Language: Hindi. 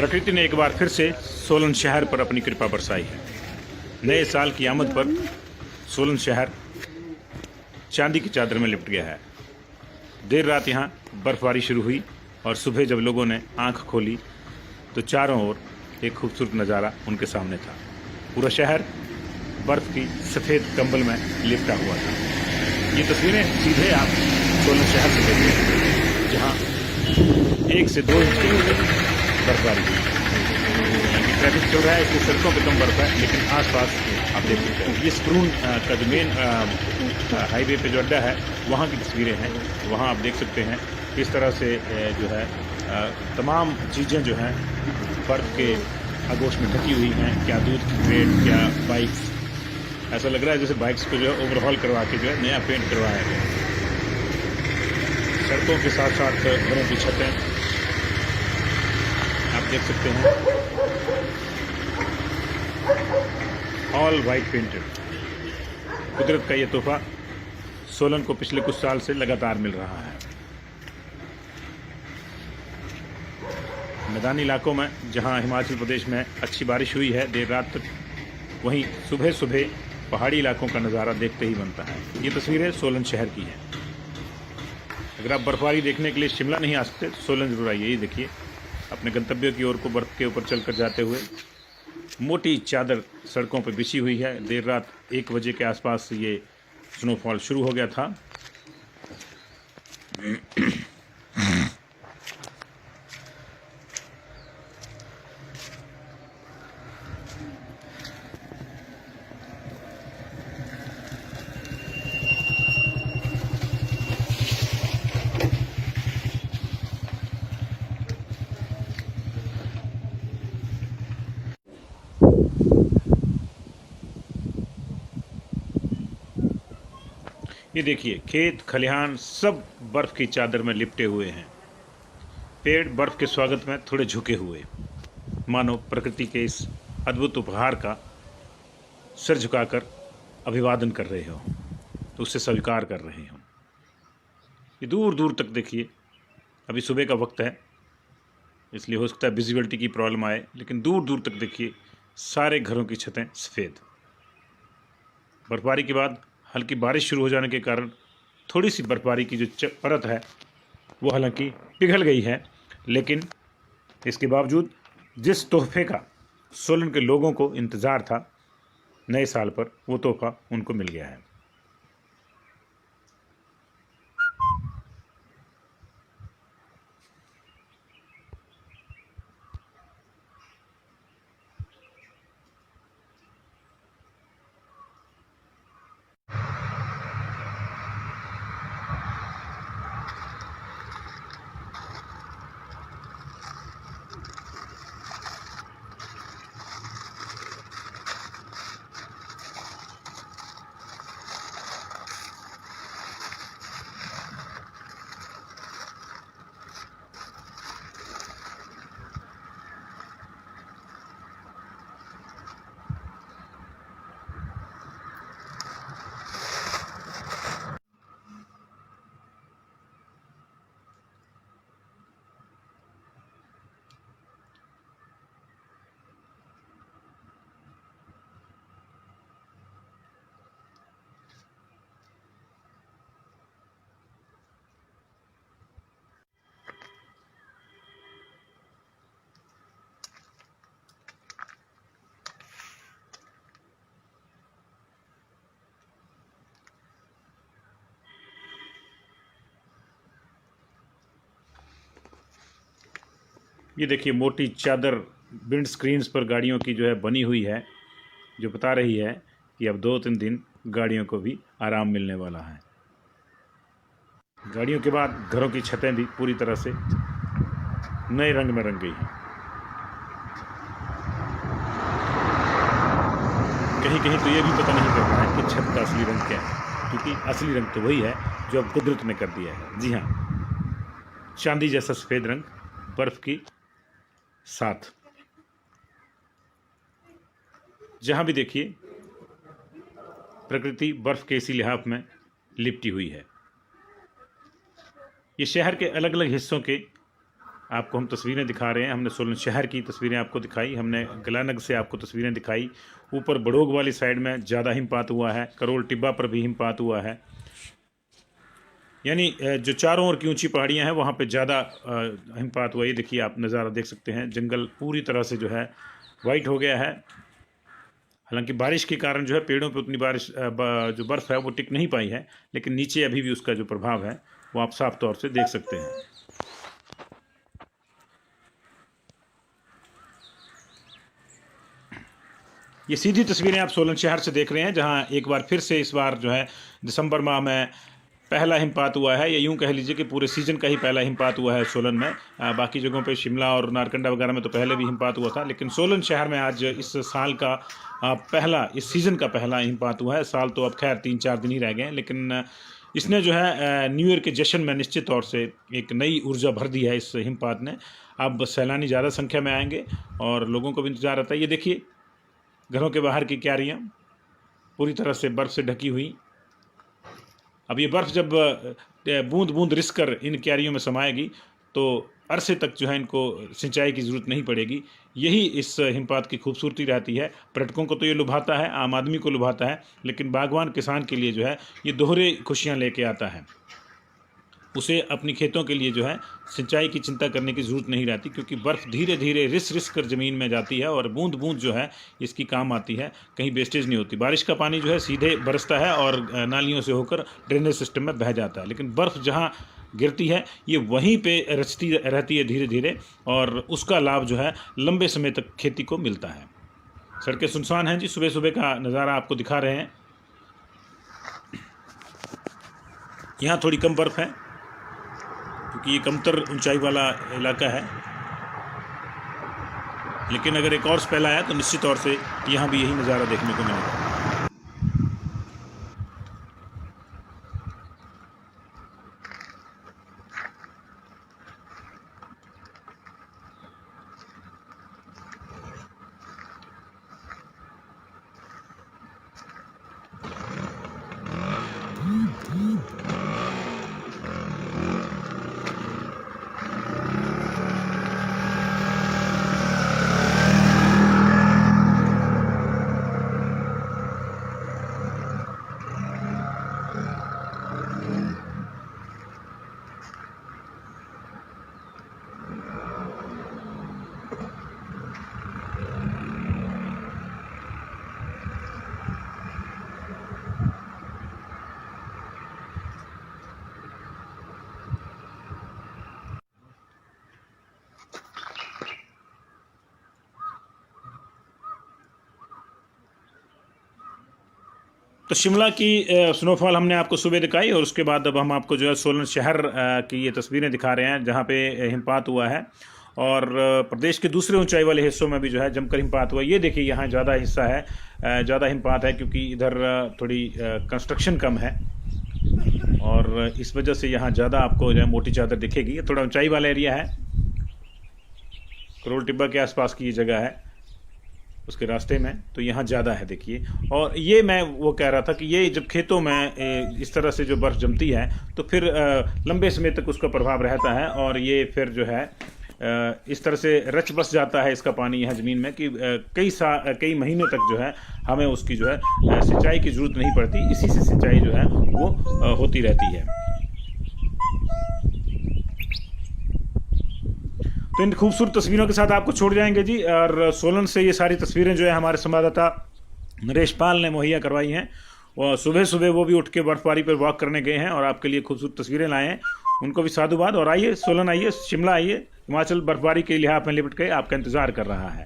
प्रकृति ने एक बार फिर से सोलन शहर पर अपनी कृपा बरसाई है। नए साल की आमद पर सोलन शहर चांदी की चादर में लिपट गया है। देर रात यहाँ बर्फबारी शुरू हुई और सुबह जब लोगों ने आंख खोली तो चारों ओर एक खूबसूरत नज़ारा उनके सामने था। पूरा शहर बर्फ की सफ़ेद कंबल में लिपटा हुआ था। ये तस्वीरें सीधे आप सोलन शहर से देखिए, जहाँ 1 से 2 इंच की बर्फबारी हुई। ट्रैफिक चल रहा है, इसलिए सड़कों पर कम बर्फ है, लेकिन आसपास आप देख सकते हैं। ये स्प्रून का जो मेन हाईवे पे जो अड्डा है, वहाँ की तस्वीरें हैं। वहाँ आप देख सकते हैं किस तरह से जो है तमाम चीज़ें जो हैं बर्फ़ के आगोश में ढकी हुई हैं। क्या दूध की क्रेट, क्या बाइक्स। ऐसा लग रहा है जैसे बाइक्स को जो है ओवरहॉल करवा के जो है नया पेंट करवाया गया। सड़कों के साथ साथ घरों की छतें आप देख सकते हैं, ऑल वाइट पेंटेड। कुदरत का ये तोहफा सोलन को पिछले कुछ साल से लगातार मिल रहा है। मैदानी इलाकों में जहां हिमाचल प्रदेश में अच्छी बारिश हुई है देर रात तक, वहीं सुबह सुबह पहाड़ी इलाकों का नज़ारा देखते ही बनता है। ये तस्वीरें सोलन शहर की हैं। अगर आप बर्फबारी देखने के लिए शिमला नहीं आ सकते तो सोलन जरूर आइए। ये देखिए, अपने गंतव्य की ओर को बर्फ़ के ऊपर चलकर जाते हुए मोटी चादर सड़कों पर बिछी हुई है। देर रात 1 बजे के आसपास ये स्नोफॉल शुरू हो गया था। ये देखिए, खेत खलिहान सब बर्फ़ की चादर में लिपटे हुए हैं। पेड़ बर्फ़ के स्वागत में थोड़े झुके हुए, मानो प्रकृति के इस अद्भुत उपहार का सिर झुकाकर अभिवादन कर रहे हो, तो उससे स्वीकार कर रहे हो। ये दूर दूर तक देखिए, अभी सुबह का वक्त है इसलिए हो सकता है विजिबिलिटी की प्रॉब्लम आए, लेकिन दूर दूर तक देखिए सारे घरों की छतें सफ़ेद। बर्फबारी के बाद हल्की बारिश शुरू हो जाने के कारण थोड़ी सी बर्फबारी की जो परत है वो हालांकि पिघल गई है, लेकिन इसके बावजूद जिस तोहफे का सोलन के लोगों को इंतज़ार था नए साल पर, वो तोहफा उनको मिल गया है। ये देखिए, मोटी चादर विंड स्क्रीन्स पर गाड़ियों की जो है बनी हुई है, जो बता रही है कि अब 2-3 दिन गाड़ियों को भी आराम मिलने वाला है। गाड़ियों के बाद घरों की छतें भी पूरी तरह से नए रंग में रंग गई हैं। कहीं कहीं तो ये भी पता नहीं चल रहा है कि छत का असली रंग क्या है, क्योंकि असली रंग तो वही है जो अब कुदरत ने कर दिया है। जी हाँ, चांदी जैसा सफ़ेद रंग बर्फ़ की साथ। जहाँ भी देखिए प्रकृति बर्फ़ के इसी लिहाफ में लिपटी हुई है। ये शहर के अलग अलग हिस्सों के आपको हम तस्वीरें दिखा रहे हैं। हमने सोलन शहर की तस्वीरें आपको दिखाई, हमने गलानग से आपको तस्वीरें दिखाई। ऊपर बड़ोग वाली साइड में ज़्यादा हिमपात हुआ है, करोल टिब्बा पर भी हिमपात हुआ है। यानी जो चारों ओर की ऊंची पहाड़ियां हैं वहाँ पे ज़्यादा हिमपात हुआ। ये देखिए, आप नज़ारा देख सकते हैं, जंगल पूरी तरह से जो है वाइट हो गया है। हालांकि बारिश के कारण जो है पेड़ों पे उतनी बारिश जो बर्फ़ है वो टिक नहीं पाई है, लेकिन नीचे अभी भी उसका जो प्रभाव है वो आप साफ तौर से देख सकते हैं। ये सीधी तस्वीरें आप सोलन शहर से देख रहे हैं, जहां एक बार फिर से इस बार जो है दिसंबर माह में पहला हिमपात हुआ है, या यूं कह लीजिए कि पूरे सीज़न का ही पहला हिमपात हुआ है सोलन में। बाकी जगहों पे शिमला और नारकंडा वगैरह में तो पहले भी हिमपात हुआ था, लेकिन सोलन शहर में आज इस साल का इस सीज़न का पहला हिमपात हुआ है। साल तो अब खैर 3-4 दिन ही रह गए हैं, लेकिन इसने जो है न्यू ईयर के जश्न में निश्चित तौर से एक नई ऊर्जा भर दी है इस हिमपात ने। अब सैलानी ज़्यादा संख्या में आएंगे और लोगों को भी इंतजार रहता है। ये देखिए, घरों के बाहर की क्यारियाँ पूरी तरह से बर्फ़ से ढकी हुई। अब ये बर्फ़ जब बूंद बूंद रिस कर इन क्यारियों में समाएगी तो अरसे तक जो है इनको सिंचाई की ज़रूरत नहीं पड़ेगी। यही इस हिमपात की खूबसूरती रहती है। पर्यटकों को तो ये लुभाता है, आम आदमी को लुभाता है, लेकिन बागवान किसान के लिए जो है ये दोहरे खुशियाँ लेके आता है। उसे अपनी खेतों के लिए जो है सिंचाई की चिंता करने की ज़रूरत नहीं रहती, क्योंकि बर्फ़ धीरे धीरे रिस रिस कर ज़मीन में जाती है और बूंद बूंद जो है इसकी काम आती है, कहीं वेस्टेज नहीं होती। बारिश का पानी जो है सीधे बरसता है और नालियों से होकर ड्रेनेज सिस्टम में बह जाता है, लेकिन बर्फ़ जहाँ गिरती है ये वहीं पे रचती रहती है धीरे धीरे, और उसका लाभ जो है लंबे समय तक खेती को मिलता है। सड़कें सुनसान हैं जी, सुबह सुबह का नज़ारा आपको दिखा रहे हैं। यहाँ थोड़ी कम बर्फ़ है क्योंकि ये कमतर ऊंचाई वाला इलाका है, लेकिन अगर एक और स्पेल आया तो निश्चित तौर से यहाँ भी यही नज़ारा देखने को मिलेगा। तो शिमला की स्नोफॉल हमने आपको सुबह दिखाई, और उसके बाद अब हम आपको जो है सोलन शहर की ये तस्वीरें दिखा रहे हैं जहाँ पे हिमपात हुआ है। और प्रदेश के दूसरे ऊंचाई वाले हिस्सों में भी जो है जमकर हिमपात हुआ। ये देखिए, यहाँ ज़्यादा हिस्सा है, ज़्यादा हिमपात है क्योंकि इधर थोड़ी कंस्ट्रक्शन कम है, और इस वजह से यहाँ ज़्यादा आपको जो है मोटी चादर दिखेगी। ये थोड़ा ऊंचाई वाला एरिया है, करोल टिब्बा के आसपास की ये जगह है, उसके रास्ते में, तो यहाँ ज़्यादा है देखिए। और ये मैं वो कह रहा था कि ये जब खेतों में इस तरह से जो बर्फ़ जमती है तो फिर लंबे समय तक उसका प्रभाव रहता है, और ये फिर जो है इस तरह से रच बस जाता है इसका पानी यहाँ ज़मीन में कि कई महीने तक जो है हमें उसकी जो है सिंचाई की ज़रूरत नहीं पड़ती। इसी से सिंचाई जो है वो होती रहती है। तो इन खूबसूरत तस्वीरों के साथ आपको छोड़ जाएंगे जी। और सोलन से ये सारी तस्वीरें जो है हमारे संवाददाता नरेश पाल ने मुहैया करवाई हैं, और सुबह सुबह वो भी उठ के बर्फबारी पर वॉक करने गए हैं और आपके लिए खूबसूरत तस्वीरें लाए हैं। उनको भी साधुवाद। और आइए सोलन, आइए शिमला, आइए, हिमाचल बर्फबारी के लिहाज में लिपट के आपका इंतज़ार कर रहा है।